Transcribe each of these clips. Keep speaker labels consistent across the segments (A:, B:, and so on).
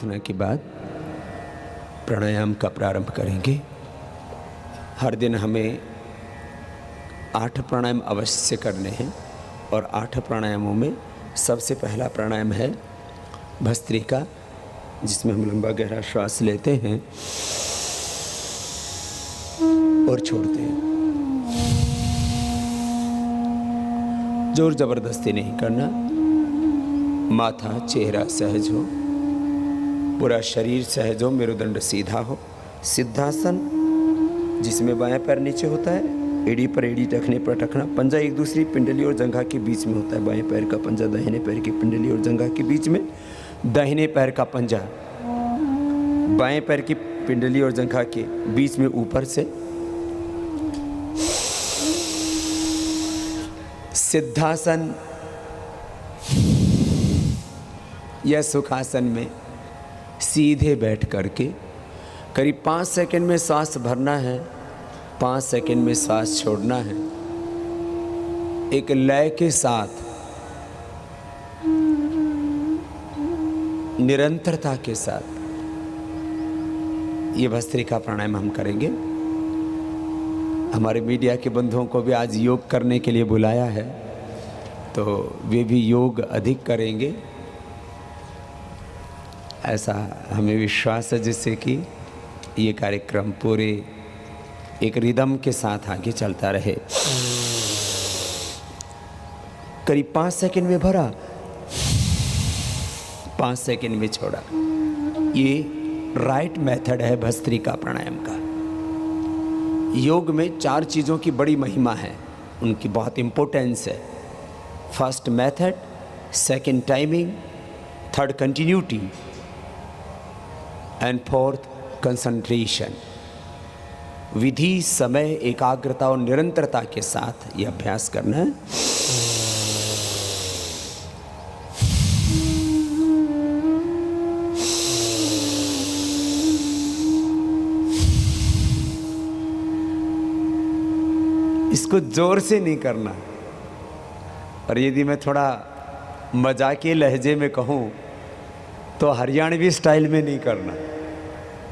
A: प्रार्थना के बाद प्राणायाम का प्रारंभ करेंगे। हर दिन हमें 8 प्राणायाम अवश्य करने हैं और 8 प्राणायामों में सबसे पहला प्राणायाम है भस्त्रिका, जिसमें हम लंबा गहरा श्वास लेते हैं और छोड़ते हैं। जोर जबरदस्ती नहीं करना, माथा चेहरा सहज हो, पूरा शरीर सहज हो, मेरुदंड सीधा हो। सिद्धासन, जिसमें बायां पैर नीचे होता है, एड़ी पर एड़ी रखने पर रखना, पंजा एक दूसरी पिंडली और जंघा के बीच में होता है। बाएं पैर का पंजा दाहिने पैर की पिंडली और जंघा के बीच में, दाहिने पैर का पंजा बाएं पैर की पिंडली और जंघा के बीच में ऊपर से। सिद्धासन या सुखासन में सीधे बैठ करके करीब 5 सेकंड में सांस भरना है, 5 सेकंड में सांस छोड़ना है। एक लय के साथ, निरंतरता के साथ ये भस्त्रिका प्राणायाम हम करेंगे। हमारे मीडिया के बंधुओं को भी आज योग करने के लिए बुलाया है, तो वे भी योग अधिक करेंगे, ऐसा हमें विश्वास है, जिससे कि ये कार्यक्रम पूरे एक रिदम के साथ आगे चलता रहे। करीब 5 सेकंड में भरा, 5 सेकंड में छोड़ा। ये राइट मेथड है भस्त्रिका प्राणायाम का। योग में 4 चीज़ों की बड़ी महिमा है, उनकी बहुत इंपॉर्टेंस है। First method, second timing, third continuity and fourth concentration. विधि, समय, एकाग्रता और निरंतरता के साथ ये अभ्यास करना है। इसको जोर से नहीं करना, और यदि मैं थोड़ा मजाकिया लहजे में कहूँ तो हरियाणवी स्टाइल में नहीं करना।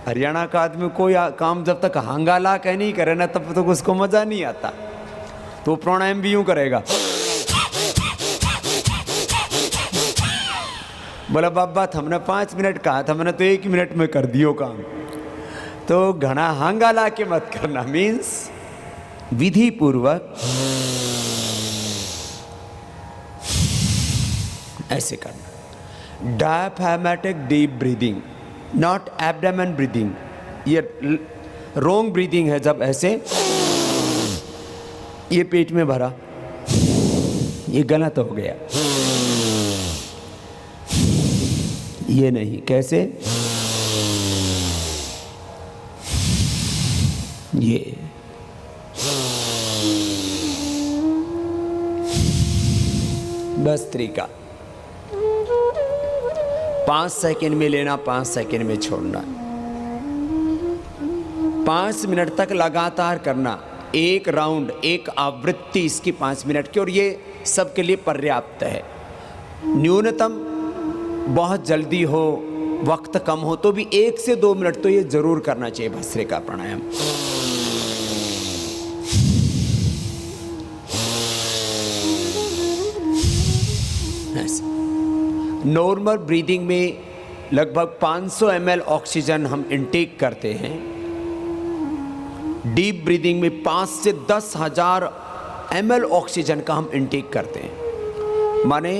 A: हरियाणा का आदमी कोई काम जब तक हंगाला कह नहीं करे ना, तब तक उसको मजा नहीं आता। तो प्राणायाम भी यूं करेगा, बोला बाबा हमने 5 मिनट कहा था, मैंने तो 1 मिनट में कर दियो काम। तो घना हंगाला के मत करना, मीन्स विधि पूर्वक ऐसे करना। Diaphragmatic deep breathing, not abdomen breathing. ये रोंग ब्रीदिंग है, जब ऐसे ये पेट में भरा, ये गलत हो गया। ये नहीं, कैसे? ये भस्त्रिका 5 सेकंड में लेना, 5 सेकंड में छोड़ना, 5 मिनट तक लगातार करना। एक राउंड, एक आवृत्ति इसकी 5 मिनट की, और ये सबके लिए पर्याप्त है। न्यूनतम बहुत जल्दी हो, वक्त कम हो, तो भी 1 से 2 मिनट तो ये जरूर करना चाहिए भस्त्रिका प्राणायाम। नॉर्मल ब्रीदिंग में लगभग 500 ml ऑक्सीजन हम इनटेक करते हैं। डीप ब्रीदिंग में 5 से 10,000 ml ऑक्सीजन का हम इनटेक करते हैं। माने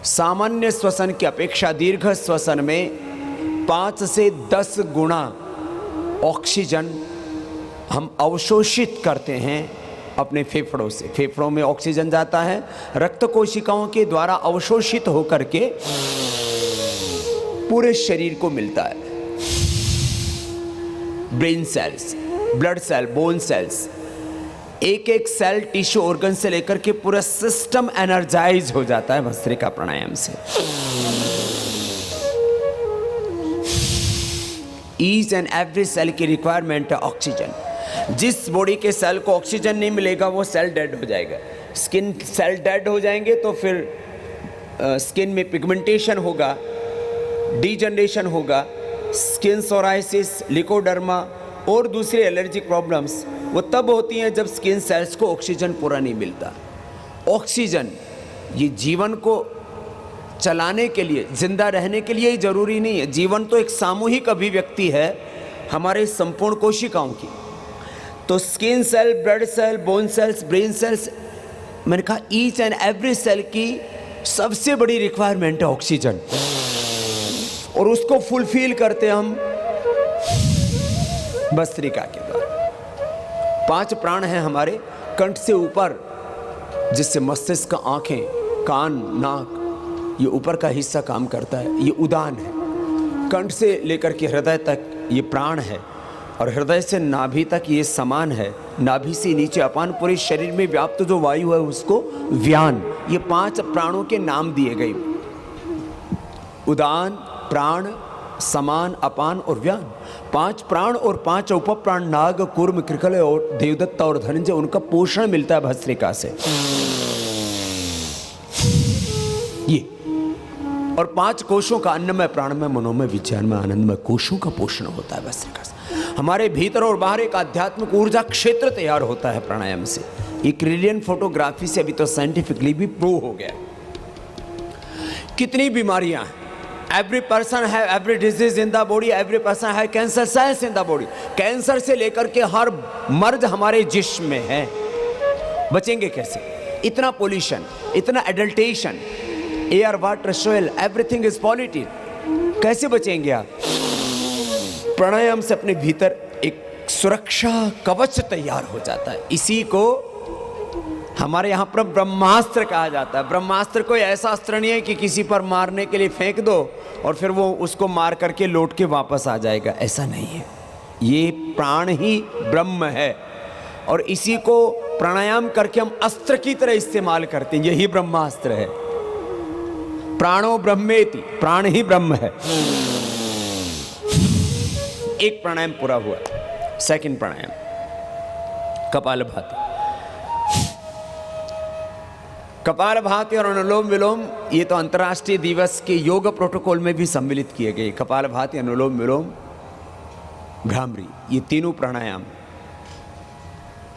A: सामान्य श्वसन की अपेक्षा दीर्घ श्वसन में 5 से 10 गुना ऑक्सीजन हम अवशोषित करते हैं अपने फेफड़ों से। फेफड़ों में ऑक्सीजन जाता है, रक्त कोशिकाओं के द्वारा अवशोषित होकर के पूरे शरीर को मिलता है। Brain cells, blood cell, bone cells, एक एक सेल, टिश्यू, ऑर्गन से लेकर के पूरा सिस्टम एनर्जाइज हो जाता है भस्त्रिका प्राणायाम से। ईच एंड एवरी सेल की रिक्वायरमेंट है ऑक्सीजन। जिस बॉडी के सेल को ऑक्सीजन नहीं मिलेगा वो सेल डेड हो जाएगा। स्किन सेल डेड हो जाएंगे तो फिर स्किन में पिगमेंटेशन होगा, डीजनरेशन होगा, स्किन सोराइसिस, लिकोडर्मा और दूसरे एलर्जिक प्रॉब्लम्स वो तब होती हैं जब स्किन सेल्स को ऑक्सीजन पूरा नहीं मिलता। ऑक्सीजन ये जीवन को चलाने के लिए, जिंदा रहने के लिए ही जरूरी नहीं है। जीवन तो एक सामूहिक अभिव्यक्ति है हमारे संपूर्ण कोशिकाओं की। तो skin cell, blood cell, bone cells, brain cells, मैंने कहा ईच एंड एवरी सेल की सबसे बड़ी रिक्वायरमेंट है ऑक्सीजन, और उसको फुलफिल करते हम भस्त्रिका के द्वारा। 5 प्राण हैं हमारे कंठ से ऊपर, जिससे मस्तिष्क, आंखें, कान, नाक, ये ऊपर का हिस्सा काम करता है, ये उदान है। कंठ से लेकर के हृदय तक ये प्राण है, और हृदय से नाभि तक ये समान है। नाभि से नीचे अपान, पूरे शरीर में व्याप्त जो वायु है उसको व्यान। ये 5 प्राणों के नाम दिए गए, उदान, प्राण, समान, अपान और व्यान। 5 प्राण और 5 उपप्राण, नाग, कूर्म, कृकल और देवदत्त और धनंजय, उनका पोषण मिलता है भस्त्रिका से। ये और 5 कोशों का, अन्नमय, प्राणमय, मनोमय, विज्ञानमय, आनंदमय कोशों का पोषण होता है भस्त्रिका से। हमारे भीतर और बाहर एक आध्यात्मिक ऊर्जा क्षेत्र तैयार होता है प्राणायाम से। ये क्रिलियन फोटोग्राफी से अभी तो साइंटिफिकली भी प्रूव हो गया। कितनी बीमारियां हैं, एवरी पर्सन है every disease in the body, every person है cancer cells in the body. Cancer से लेकर के हर मर्ज हमारे जिस्म में है। बचेंगे कैसे? इतना पोल्यूशन, इतना adulteration, air, water, soil, everything is polluted. कैसे बचेंगे आप? प्राणायाम से अपने भीतर एक सुरक्षा कवच तैयार हो जाता है। इसी को हमारे यहाँ पर ब्रह्मास्त्र कहा जाता है। ब्रह्मास्त्र कोई ऐसा अस्त्र नहीं है कि किसी पर मारने के लिए फेंक दो और फिर वो उसको मार करके लौट के वापस आ जाएगा, ऐसा नहीं है। ये प्राण ही ब्रह्म है, और इसी को प्राणायाम करके हम अस्त्र की तरह इस्तेमाल करते हैं। यही ब्रह्मास्त्र है। प्राणो ब्रह्मेति, प्राण ही ब्रह्म है। एक प्राणायाम पूरा हुआ। सेकंड प्राणायाम कपालभाति। कपालभाति और अनुलोम विलोम ये तो अंतर्राष्ट्रीय दिवस के योग प्रोटोकॉल में भी सम्मिलित किए गए। कपालभाति, अनुलोम विलोम, भ्रामरी, ये तीनों प्राणायाम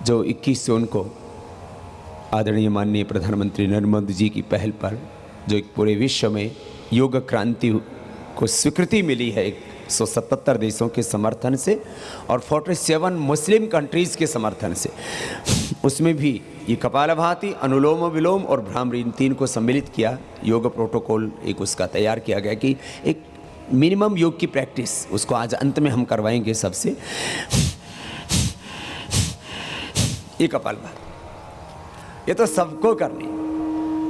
A: जो 21 जून को आदरणीय माननीय प्रधानमंत्री नरेंद्र मोदी जी की पहल पर जो एक पूरे विश्व में योग क्रांति को स्वीकृति मिली है 177 देशों के समर्थन से और 47 मुस्लिम कंट्रीज़ के समर्थन से, उसमें भी ये कपालभाति, अनुलोम विलोम और भ्रामरी, इन 3 को सम्मिलित किया। योग प्रोटोकॉल एक उसका तैयार किया गया कि एक मिनिमम योग की प्रैक्टिस, उसको आज अंत में हम करवाएंगे सबसे। ये कपालभाति ये तो सबको करनी।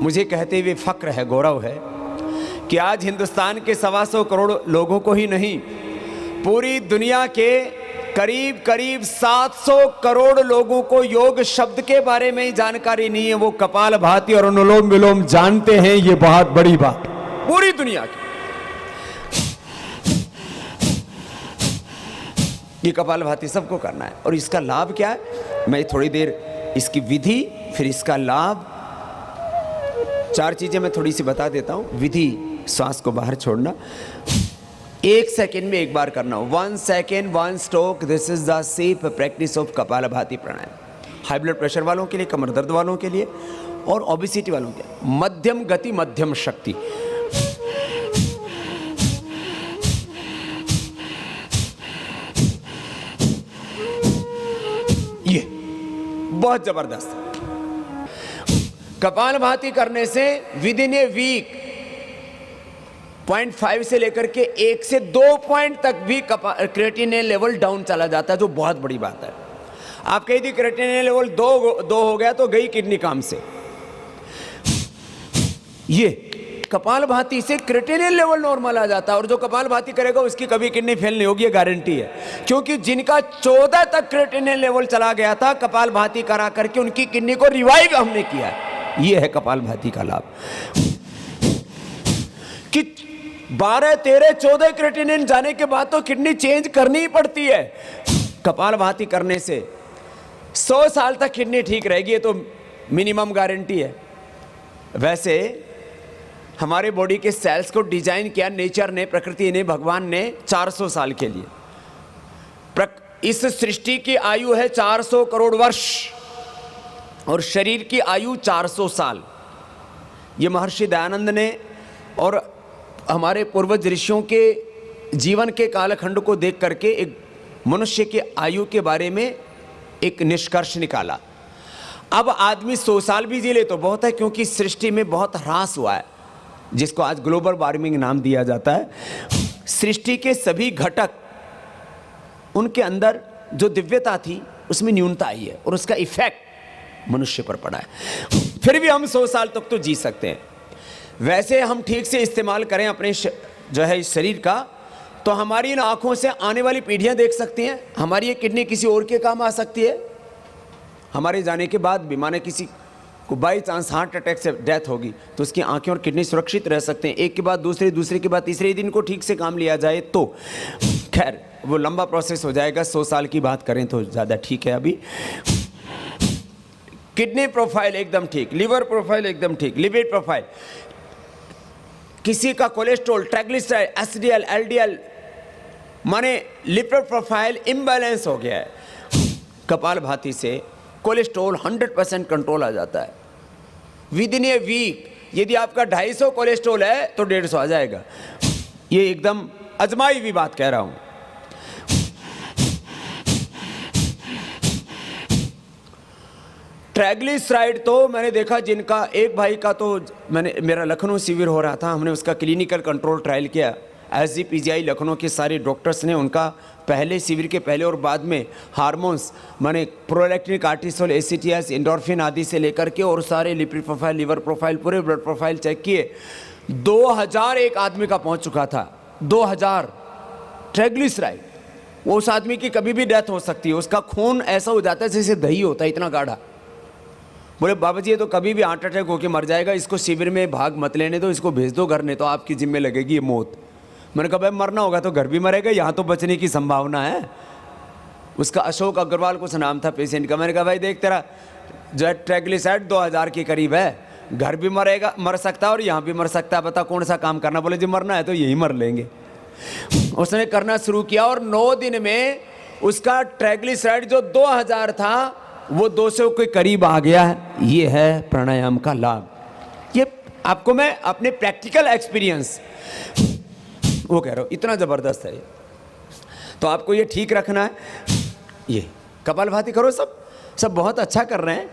A: मुझे कहते हुए फक्र है, गौरव है कि आज हिंदुस्तान के 125 करोड़ लोगों को ही नहीं, पूरी दुनिया के करीब करीब 700 करोड़ लोगों को योग शब्द के बारे में जानकारी नहीं है। वो कपालभाति और अनुलोम विलोम जानते हैं, ये बहुत बड़ी बात पूरी दुनिया की। ये कपालभाति सबको करना है। और इसका लाभ क्या है, मैं थोड़ी देर इसकी विधि, फिर इसका लाभ, 4 चीजें मैं थोड़ी सी बता देता हूं। विधि, श्वास को बाहर छोड़ना, 1 सेकेंड में एक बार करना, 1 second 1 stroke. This is the safe practice of kapalbhati pranayama. High blood pressure वालों के लिए, कमर दर्द वालों के लिए और ओबेसिटी वालों के लिए। मध्यम गति, मध्यम शक्ति। ये बहुत जबरदस्त। कपालभाति करने से विद इन ए वीक 0.5 से लेकर के 1 से 2 पॉइंट तक भी क्रिएटिनिन लेवल डाउन चला जाता है, जो बहुत बड़ी बात है। आप कही थी क्रिएटिनिन लेवल 2 हो गया तो गई किडनी काम से। ये कपालभाति से क्रिएटिनिन लेवल नॉर्मल आ जाता है, और जो कपालभाति करेगा उसकी कभी किडनी फेल नहीं होगी, ये गारंटी है। क्योंकि जिनका 14 तक क्रिएटिनिन लेवल चला गया था, कपालभाति करा करके उनकी किडनी को रिवाइव हमने किया। ये है कपालभाति का लाभ कि 12, 13, 14 क्रिएटिनिन जाने के बाद तो किडनी चेंज करनी ही पड़ती है। कपालभाति करने से 100 साल तक किडनी ठीक रहेगी, ये तो मिनिमम गारंटी है। वैसे हमारे बॉडी के सेल्स को डिजाइन किया नेचर ने, प्रकृति ने, भगवान ने 400 साल के लिए। इस सृष्टि की आयु है 400 करोड़ वर्ष और शरीर की आयु 400 साल। ये महर्षि दयानंद ने और हमारे पूर्वज ऋषियों के जीवन के कालखंड को देख करके एक मनुष्य की आयु के बारे में एक निष्कर्ष निकाला। अब आदमी 100 साल भी जी ले तो बहुत है, क्योंकि सृष्टि में बहुत ह्रास हुआ है, जिसको आज ग्लोबल वार्मिंग नाम दिया जाता है। सृष्टि के सभी घटक, उनके अंदर जो दिव्यता थी उसमें न्यूनता आई है और उसका इफेक्ट मनुष्य पर पड़ा है। फिर भी हम 100 साल तक तो जी सकते हैं। वैसे हम ठीक से इस्तेमाल करें अपने जो है इस शरीर का, तो हमारी इन आंखों से आने वाली पीढ़ियां देख सकती हैं। हमारी ये किडनी किसी और के काम आ सकती है। हमारे जाने के बाद भी माने किसी को बाई चांस हार्ट अटैक से डेथ होगी तो उसकी आंखें और किडनी सुरक्षित रह सकते हैं। एक के बाद दूसरे, दूसरे के बाद तीसरे दिन को ठीक से काम लिया जाए तो। खैर वो लंबा प्रोसेस हो जाएगा, 100 साल की बात करें तो ज़्यादा ठीक है। अभी किडनी प्रोफाइल एकदम ठीक, लिवर प्रोफाइल एकदम ठीक, लिपिड प्रोफाइल, किसी का कोलेस्ट्रॉल, ट्राइग्लिसराइड, एसडीएल, एलडीएल, माने लिपिड प्रोफाइल इम्बैलेंस हो गया है। कपालभाति से कोलेस्ट्रॉल 100% कंट्रोल आ जाता है विद इन ए वीक। यदि आपका 250 कोलेस्ट्रॉल है तो 150 आ जाएगा। ये एकदम अजमाई हुई बात कह रहा हूं। ट्राइग्लिसराइड तो मैंने देखा, जिनका एक भाई का तो मेरा लखनऊ शिविर हो रहा था, हमने उसका क्लिनिकल कंट्रोल ट्रायल किया। एसजीपीजीआई लखनऊ के सारे डॉक्टर्स ने उनका पहले शिविर के पहले और बाद में हार्मोन्स माने प्रोलैक्टिन, कार्टिसोल, एसीटीएस, एंडोर्फिन आदि से लेकर के और सारे लिपिड प्रोफाइल, लिवर प्रोफाइल, पूरे ब्लड प्रोफाइल चेक किए। 2000 एक आदमी का पहुंच चुका था। 2000 ट्राइग्लिसराइड। उस आदमी की कभी भी डेथ हो सकती है। उसका खून ऐसा हो जाता है जैसे दही होता है, इतना गाढ़ा। बोले बाबा जी ये तो कभी भी हार्ट अटैक होकर मर जाएगा, इसको शिविर में भाग मत लेने दो, इसको भेज दो घर, नहीं तो आपकी जिम्मे लगेगी ये मौत। मैंने कहा भाई मरना होगा तो घर भी मरेगा, यहाँ तो बचने की संभावना है। उसका अशोक अग्रवाल कुछ नाम था पेशेंट का। मैंने कहा भाई देख तेरा जो है ट्राइग्लिसराइड 2000 के करीब है, घर भी मरेगा, मर सकता है और यहाँ भी मर सकता है, बता कौन सा काम करना। बोले जी मरना है तो यही मर लेंगे। उसने करना शुरू किया और 9 दिन में उसका ट्राइग्लिसराइड जो 2000 था वो 200 के करीब आ गया है। ये है प्राणायाम का लाभ। ये आपको मैं अपने प्रैक्टिकल एक्सपीरियंस वो कह रहा हूँ, इतना ज़बरदस्त है ये। तो आपको ये ठीक रखना है। ये कपालभाति करो, सब बहुत अच्छा कर रहे हैं।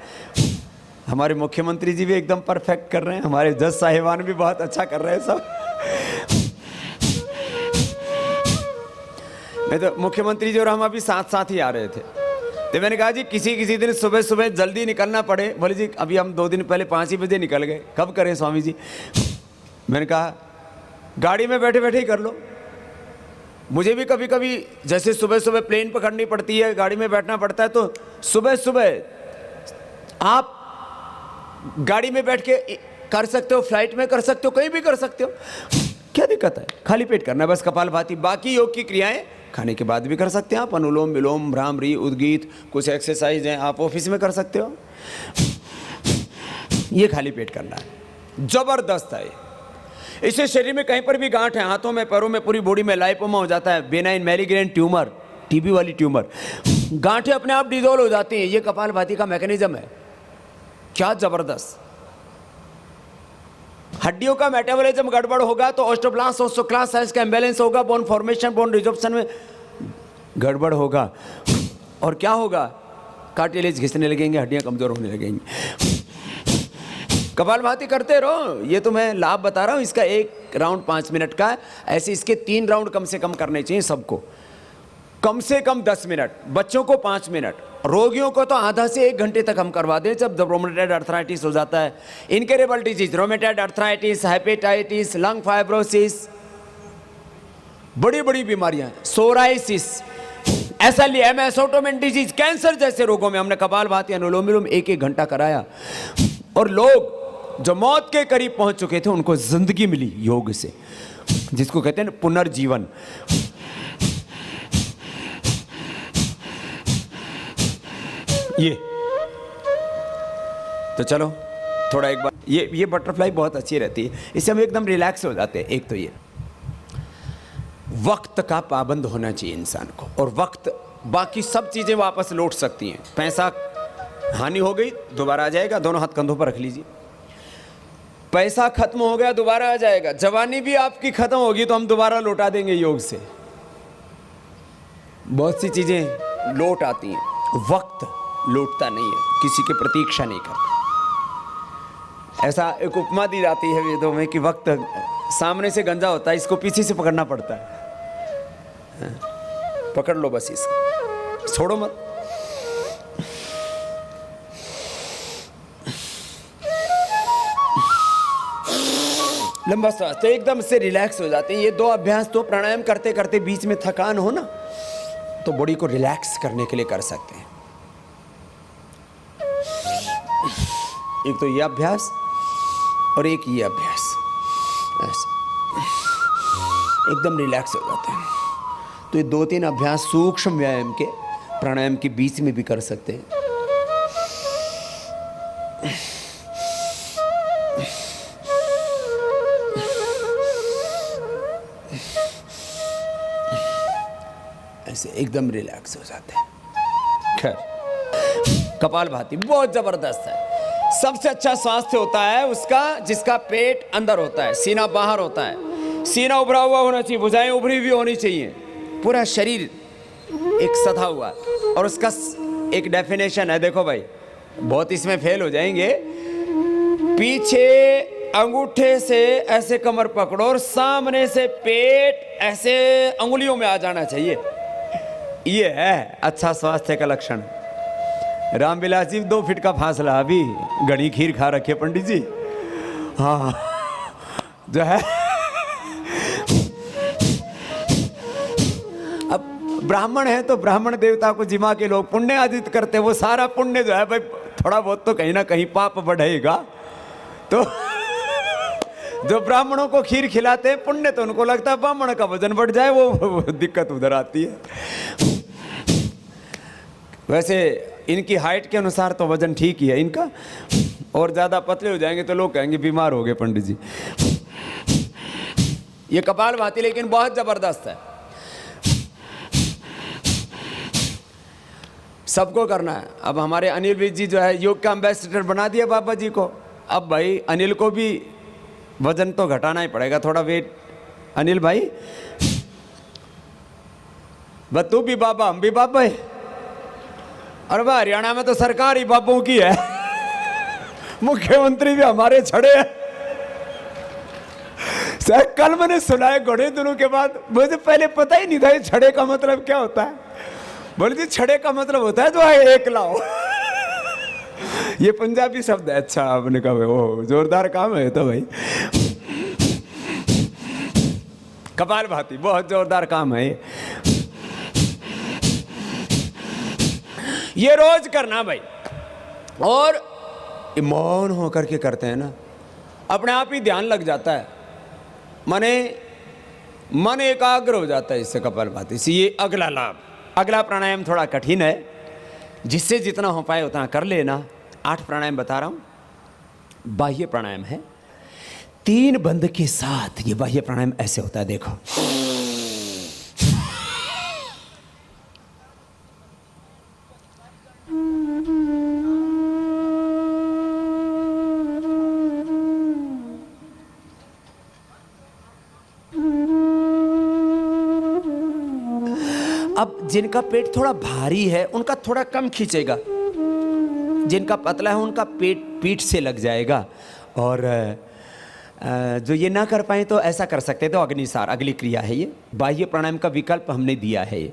A: हमारे मुख्यमंत्री जी भी एकदम परफेक्ट कर रहे हैं, हमारे जज साहिबान भी बहुत अच्छा कर रहे हैं सब। नहीं तो मुख्यमंत्री जी और हम अभी साथ साथ ही आ रहे थे, तो मैंने कहा जी किसी दिन सुबह सुबह जल्दी निकलना पड़े। बोले जी अभी हम 2 दिन पहले 5 ही बजे निकल गए, कब करें स्वामी जी। मैंने कहा गाड़ी में बैठे बैठे ही कर लो। मुझे भी कभी कभी जैसे सुबह सुबह प्लेन पकड़नी पड़ती है, गाड़ी में बैठना पड़ता है, तो सुबह सुबह आप गाड़ी में बैठ के कर सकते हो, फ्लाइट में कर सकते हो, कहीं भी कर सकते हो, क्या दिक्कत है। खाली पेट करना है बस कपालभाति। बाकी योग की क्रियाएं खाने के बाद भी कर सकते हैं आप, अनुलोम विलोम, भ्रामरी, उद्गीत, कुछ एक्सरसाइज हैं आप ऑफिस में कर सकते हो। ये खाली पेट करना है, जबरदस्त है। इससे शरीर में कहीं पर भी गांठ है, हाथों में, पैरों में, पूरी बॉडी में लाइपोमा हो जाता है, बेनाइन मैलिग्रेंट ट्यूमर, टीबी वाली ट्यूमर, गांठें अपने आप डिजोल्व हो जाती हैं। ये कपालभाति का मैकेनिज्म है। क्या जबरदस्त। हड्डियों का मेटाबॉलिज्म गड़बड़ होगा तो ऑस्टियोब्लास्ट, ओस्टोक्लास्ट साइज का इम्बैलेंस होगा, बोन फॉर्मेशन, बोन रिजॉर्प्शन में गड़बड़ होगा और क्या होगा, कार्टिलेज घिसने लगेंगे, हड्डियां कमजोर होने लगेंगी। कपालभाति करते रहो। ये तो मैं लाभ बता रहा हूँ। इसका एक राउंड 5 मिनट का है, ऐसे इसके 3 राउंड कम से कम करने चाहिए सबको, कम से कम 10 मिनट, बच्चों को 5 मिनट, रोगियों को तो आधा से 1 घंटे तक हम करवा दें जब रोमेटॉइड अर्थराइटिस हो जाता है, incurable disease, rheumatoid arthritis, hepatitis, lung fibrosis, बड़ी बड़ी बीमारियां, psoriasis, SLE MS, autoimmune disease, cancer जैसे रोगों में हमने कपालभाति, अनुलोम विलोम 1-1 घंटा कराया और लोग जो मौत के करीब पहुंच चुके थे उनको जिंदगी मिली योग से, जिसको कहते हैं पुनर्जीवन। ये तो चलो थोड़ा एक बार ये बटरफ्लाई बहुत अच्छी रहती है, इससे हम एकदम रिलैक्स हो जाते हैं। एक तो ये वक्त का पाबंद होना चाहिए इंसान को, और वक्त बाकी सब चीज़ें वापस लौट सकती हैं। पैसा हानि हो गई दोबारा आ जाएगा, दोनों हाथ कंधों पर रख लीजिए। पैसा खत्म हो गया दोबारा आ जाएगा। जवानी भी आपकी खत्म होगी तो हम दोबारा लौटा देंगे योग से। बहुत सी चीज़ें लौट आती हैं, वक्त लौटता नहीं है, किसी की प्रतीक्षा नहीं करता। ऐसा एक उपमा दी जाती है वेदों में कि वक्त सामने से गंजा होता है, इसको पीछे से पकड़ना पड़ता है। पकड़ लो बस इसको, छोड़ो मत। लंबा सांस, तो एकदम से रिलैक्स हो जाते हैं। ये दो अभ्यास तो प्राणायाम करते करते बीच में थकान हो ना, तो बॉडी को रिलैक्स करने के लिए कर सकते हैं। एक तो ये अभ्यास और एक ये अभ्यास, ऐसे एकदम रिलैक्स हो जाते हैं। तो ये 2-3 अभ्यास सूक्ष्म व्यायाम के प्राणायाम के बीच में भी कर सकते हैं। ऐसे एकदम रिलैक्स हो जाते हैं। खैर, कपालभाति बहुत जबरदस्त है। सबसे अच्छा स्वास्थ्य होता है उसका जिसका पेट अंदर होता है, सीना बाहर होता है। सीना उभरा हुआ होना चाहिए, भुजाएं उभरी हुई होनी चाहिए, पूरा शरीर एक सधा हुआ। और उसका एक डेफिनेशन है, देखो भाई बहुत इसमें फेल हो जाएंगे। पीछे अंगूठे से ऐसे कमर पकड़ो और सामने से पेट ऐसे अंगुलियों में आ जाना चाहिए। ये है अच्छा स्वास्थ्य का लक्षण। रामविलास जी 2 फीट का फासला, अभी घड़ी खीर खा रखे पंडित जी। हाँ जो है, अब ब्राह्मण है तो ब्राह्मण देवता को जिमा के लोग पुण्य अर्जित करते, वो सारा पुण्य जो है भाई थोड़ा बहुत तो कहीं ना कहीं पाप बढ़ेगा। तो जो ब्राह्मणों को खीर खिलाते हैं पुण्य तो उनको लगता है ब्राह्मण का वजन बढ़ जाए, वो दिक्कत उधर आती है। वैसे इनकी हाइट के अनुसार तो वजन ठीक ही है इनका, और ज़्यादा पतले हो जाएंगे तो लोग कहेंगे बीमार हो गए पंडित जी। ये कपालभाति लेकिन बहुत ज़बरदस्त है, सबको करना है। अब हमारे अनिल विज जी जो है योग का एम्बेसडर बना दिया बाबा जी को। अब भाई अनिल को भी वजन तो घटाना ही पड़ेगा, थोड़ा वेट। अनिल भाई बस तू भी बाबा, हम भी बाबा है। और वह हरियाणा में तो सरकार ही बाबों की है, मुख्यमंत्री भी हमारे छड़े हैं। सर कल मैंने सुना है घोड़े दोनों के बाद, मुझे पहले पता ही नहीं था ये छड़े का मतलब क्या होता है। बोले जी छड़े का मतलब होता है जो है एक लाओ। ये पंजाबी शब्द है। अच्छा आपने कहा ओ जोरदार काम है तो भाई। कपालभाति बहुत जोरदार काम है ये रोज करना भाई। और मौन होकर के करते हैं ना, अपने आप ही ध्यान लग जाता है, मन एकाग्र हो जाता है इससे, कपालभाति से। ये अगला लाभ। अगला प्राणायाम थोड़ा कठिन है, जिससे जितना हो पाए उतना कर लेना। 8 प्राणायाम बता रहा हूं। बाह्य प्राणायाम है, 3 बंद के साथ ये बाह्य प्राणायाम ऐसे होता है, देखो। अब जिनका पेट थोड़ा भारी है उनका थोड़ा कम खींचेगा, जिनका पतला है उनका पेट पीठ से लग जाएगा। और जो ये ना कर पाए तो ऐसा कर सकते, तो अग्निसार अगली क्रिया है ये। बाह्य प्राणायाम का विकल्प हमने दिया है ये।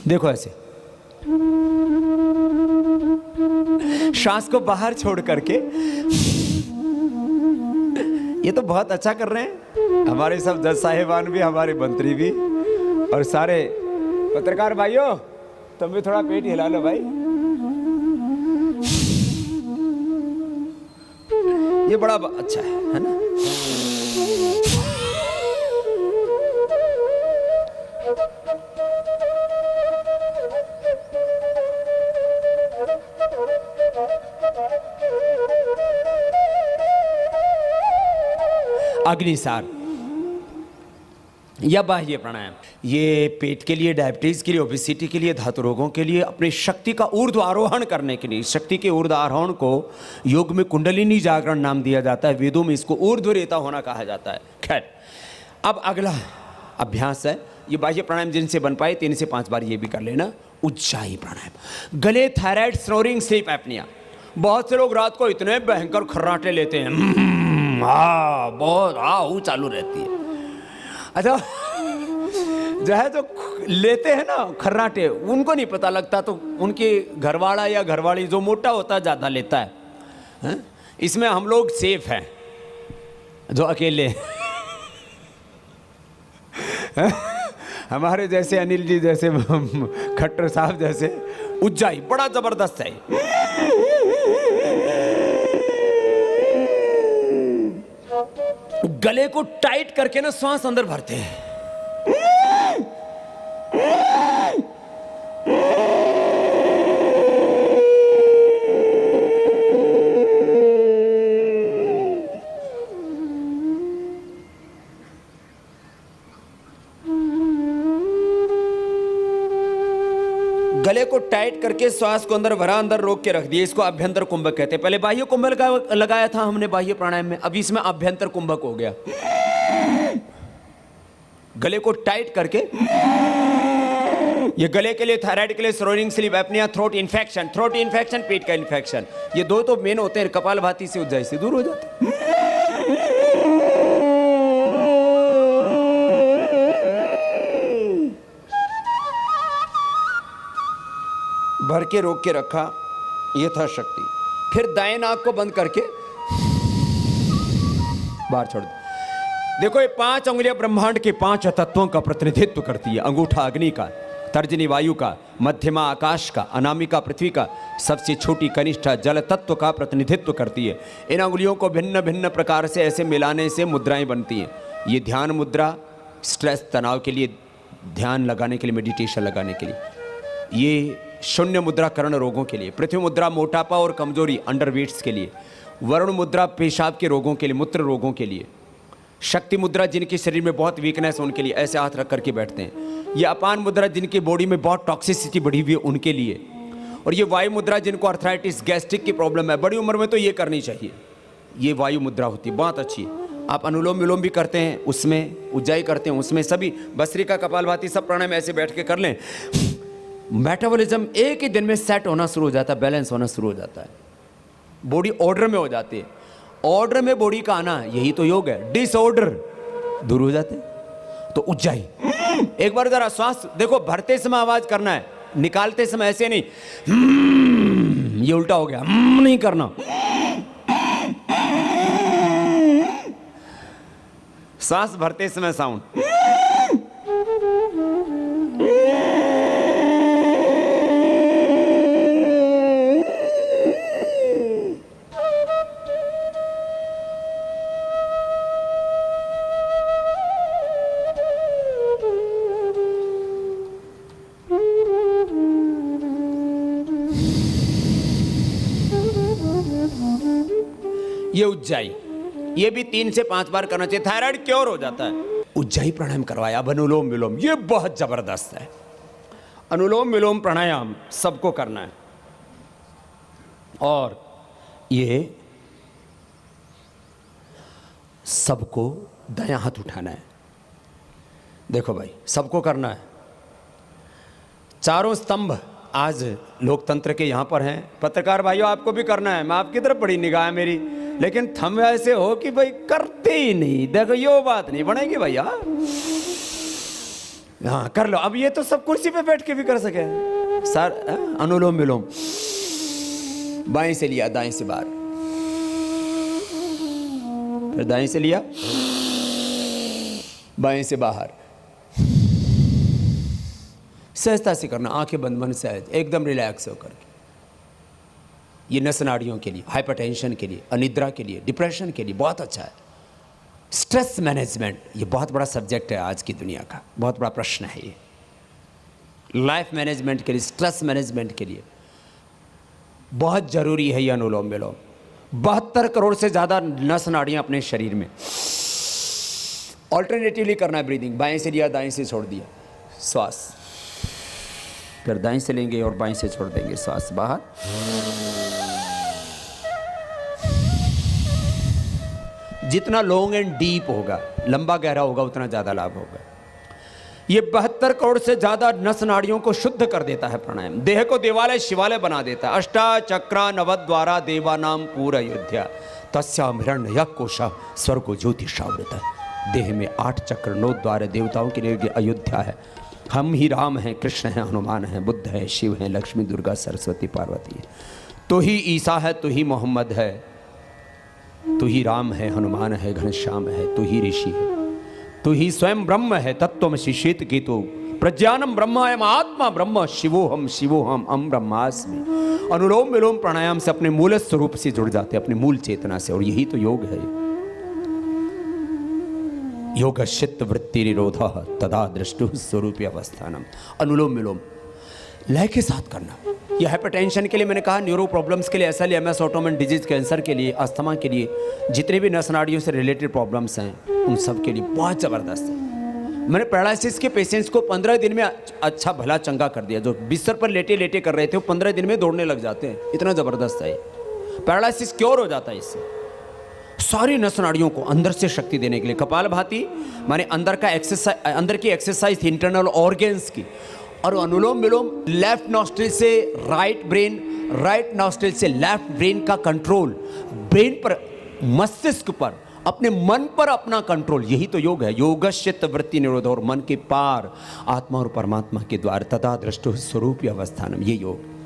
A: देखो ऐसे श्वास को बाहर छोड़ करके, ये तो बहुत अच्छा कर रहे हैं हमारे सब जज साहिबान भी, हमारे मंत्री भी, और सारे पत्रकार भाइयों तुम भी थोड़ा पेट हिला लो भाई। ये बड़ा अच्छा है ना। अग्निसार या बाह्य प्राणायाम, ये पेट के लिए, डायबिटीज के लिए, ओबेसिटी के लिए, धातु रोगों के लिए, अपनी शक्ति का ऊर्ध्व आरोहण करने के लिए। शक्ति के ऊर्ध्व आरोहण को योग में कुंडलिनी जागरण नाम दिया जाता है, वेदों में इसको ऊर्ध्व रेता होना कहा जाता है। खैर, अब अगला अभ्यास है, ये बाह्य प्राणायाम जिनसे बन पाए 3 से 5 बार ये भी कर लेना। उज्जाई प्राणायाम, गले, थायराइड, स्नोरिंग, स्लीप एपनिया। बहुत से लोग रात को इतने भयंकर खर्राटे लेते हैं, बहुत वो चालू रहती है। अच्छा, जो है जो लेते हैं ना खर्राटे, उनको नहीं पता लगता, तो उनके घरवाला या घरवाली जो मोटा होता है ज़्यादा लेता है। इसमें हम लोग सेफ हैं जो अकेले हमारे जैसे अनिल जी जैसे, खट्टर साहब जैसे। उज्जाई बड़ा जबरदस्त है। गले को टाइट करके ना श्वास अंदर भरते हैं। गले को टाइट करके श्वास को अंदर भरा, अंदर रोक के रख दिए। इसको अभ्यंतर कुंभक कहते हैं। पहले बाह्य कुंभक लगाया था हमने बाह्य प्राणायाम में, अभी इसमें अभ्यंतर कुंभक हो गया। गले को टाइट करके, ये गले के लिए, थायराइड के लिए, snoring, sleep apnea, throat infection, पेट का इन्फेक्शन, ये 2 तो मेन होते हैं। कपालभाति से, उज्जाई से दूर हो जाते हैं। भर के रोक के रखा, ये था शक्ति। फिर दाएं नाक को बंद करके बाहर छोड़ दो। देखो, ये 5 उंगलियां ब्रह्मांड के 5 तत्वों का प्रतिनिधित्व करती है। अंगूठा अग्नि का, तर्जनी वायु का, मध्यमा आकाश का, अनामिका पृथ्वी का, सबसे छोटी कनिष्ठा जल तत्व का प्रतिनिधित्व करती है। इन अंगुलियों को भिन्न भिन्न प्रकार से ऐसे मिलाने से मुद्राएं बनती हैं। ये ध्यान मुद्रा, स्ट्रेस तनाव के लिए, ध्यान लगाने के लिए, मेडिटेशन लगाने के लिए। ये शून्य मुद्रा कर्ण रोगों के लिए। पृथ्वी मुद्रा मोटापा और कमजोरी, अंडरवेट्स के लिए। वरुण मुद्रा पेशाब के रोगों के लिए, मूत्र रोगों के लिए। शक्ति मुद्रा जिनके शरीर में बहुत वीकनेस है उनके लिए, ऐसे हाथ रख करके बैठते हैं। ये अपान मुद्रा जिनकी बॉडी में बहुत टॉक्सिसिटी बढ़ी हुई है उनके लिए। और ये वायु मुद्रा जिनको अर्थराइटिस, गैस्ट्रिक की प्रॉब्लम है, बड़ी उम्र में तो ये करनी चाहिए। ये वायु मुद्रा होती है, बहुत अच्छी है। आप अनुलोम विलोम भी करते हैं उसमें, उज्जाई करते हैं उसमें, सभी भस्त्रिका, कपालभाति, सब प्राणायाम ऐसे बैठ के कर लें। मेटाबॉलिज्म एक ही दिन में सेट होना शुरू हो जाता है, बैलेंस होना शुरू हो जाता है, बॉडी ऑर्डर में हो जाती है। ऑर्डर में बॉडी का आना, यही तो योग है। डिसऑर्डर दूर हो जाते। तो उज्जाई, एक बार जरा श्वास देखो, भरते समय आवाज करना है, निकालते समय ऐसे नहीं, ये उल्टा हो गया, नहीं करना। श्वास भरते समय साउंड। ये उज्जाई, ये भी 3 से 5 बार करना चाहिए। थायराइड क्योर हो जाता है। उज्जाई प्राणायाम करवाया। अब अनुलोम विलोम, ये बहुत जबरदस्त है। अनुलोम विलोम प्राणायाम सबको करना है। और ये सबको दायां हाथ उठाना है। देखो भाई, सबको करना है। चारों स्तंभ आज लोकतंत्र के यहाँ पर हैं। पत्रकार भाइयों, आपको भी करना है। मैं आपकी तरफ बड़ी निगाह है मेरी, लेकिन थम ऐसे हो कि भाई करते ही नहीं। देखो, ये बात नहीं बनेगी भैया। हाँ, कर लो। अब ये तो सब कुर्सी पे बैठ के भी कर सके सर। अनुलोम विलोम, बाएं से लिया, दाएं से बाहर, फिर दाएं से लिया, बाएं से बाहर। सहजता से करना, आंखें बंद बंद, सहज, एकदम रिलैक्स होकर के। ये नस नाड़ियों के लिए, हाइपरटेंशन के लिए, अनिद्रा के लिए, डिप्रेशन के लिए बहुत अच्छा है। स्ट्रेस मैनेजमेंट, ये बहुत बड़ा सब्जेक्ट है आज की दुनिया का, बहुत बड़ा प्रश्न है ये। लाइफ मैनेजमेंट के लिए, स्ट्रेस मैनेजमेंट के लिए बहुत जरूरी है ये अनुलोम विलोम। 72 करोड़ से ज़्यादा नस नाड़ियाँ अपने शरीर में। ऑल्टरनेटिवली करना है ब्रीदिंग, बाएं से लिया दाएं से छोड़ दिया श्वास, फिर दाएं से लेंगे और बाएं से छोड़ देंगे श्वास बाहर। जितना लॉन्ग एंड डीप होगा, लंबा गहरा होगा, उतना ज्यादा लाभ होगा। ये 72 करोड़ से ज्यादा नस नाड़ियों को शुद्ध कर देता है प्राणायाम। देह को देवालय शिवालय बना देता है। अष्टा चक्रा नवद्वारा देवानाम पूरा अयोध्या तस्याम हिरण्य कोशा स्वर्गो ज्योतिषावृत। देह में 8 चक्र 9 द्वार देवताओं के लिए अयोध्या है। हम ही राम हैं, कृष्ण हैं, हनुमान हैं, बुद्ध है, शिव हैं, लक्ष्मी दुर्गा सरस्वती पार्वती है। तो ही ईसा है, तो ही मोहम्मद है, तू ही राम है, हनुमान है, घनश्याम है, तू ही ऋषि है, तू ही स्वयं ब्रह्म है। तत्त्वमसि श्वेत केतु प्रज्ञानम ब्रह्म आत्मा ब्रह्म शिवोहम अम ब्रह्मास्मि। अनुलोम विलोम प्राणायाम से अपने मूल स्वरूप से जुड़ जाते, अपनी मूल चेतना से, और यही तो योग है। योग चित्त वृत्ति निरोध तदा दृष्टु स्वरूप अवस्थानम। अनुलोम विलोम लय के साथ करना। यह हाइपरटेंशन के लिए मैंने कहा, न्यूरो प्रॉब्लम्स के लिए, SL MS autoimmune disease, cancer के लिए, अस्थमा के लिए, जितने भी नस नाड़ियों से रिलेटेड प्रॉब्लम्स हैं उन सब के लिए बहुत ज़बरदस्त है। मैंने पैरालिसिस के पेशेंट्स को 15 दिन में अच्छा भला चंगा कर दिया। जो बिस्तर पर लेटे लेटे कर रहे थे वो 15 दिन में दौड़ने लग जाते हैं। इतना ज़बरदस्त है। पैरालिसिस क्योर हो जाता है इससे। सारी नस नाड़ियों को अंदर से शक्ति देने के लिए कपालभाति माने अंदर का एक्सरसाइज, अंदर की एक्सरसाइज इंटरनल ऑर्गेन्स की। और अनुलोम विलोम लेफ्ट नॉस्ट्रिल से राइट ब्रेन, राइट नॉस्ट्रिल से लेफ्ट ब्रेन का कंट्रोल, ब्रेन पर, मस्तिष्क पर, अपने मन पर अपना कंट्रोल। यही तो योग है। योगश्चित्त वृत्ति निरोध, और मन के पार आत्मा और परमात्मा के द्वार तथा दृष्टु स्वरूप अवस्थानम, ये योग।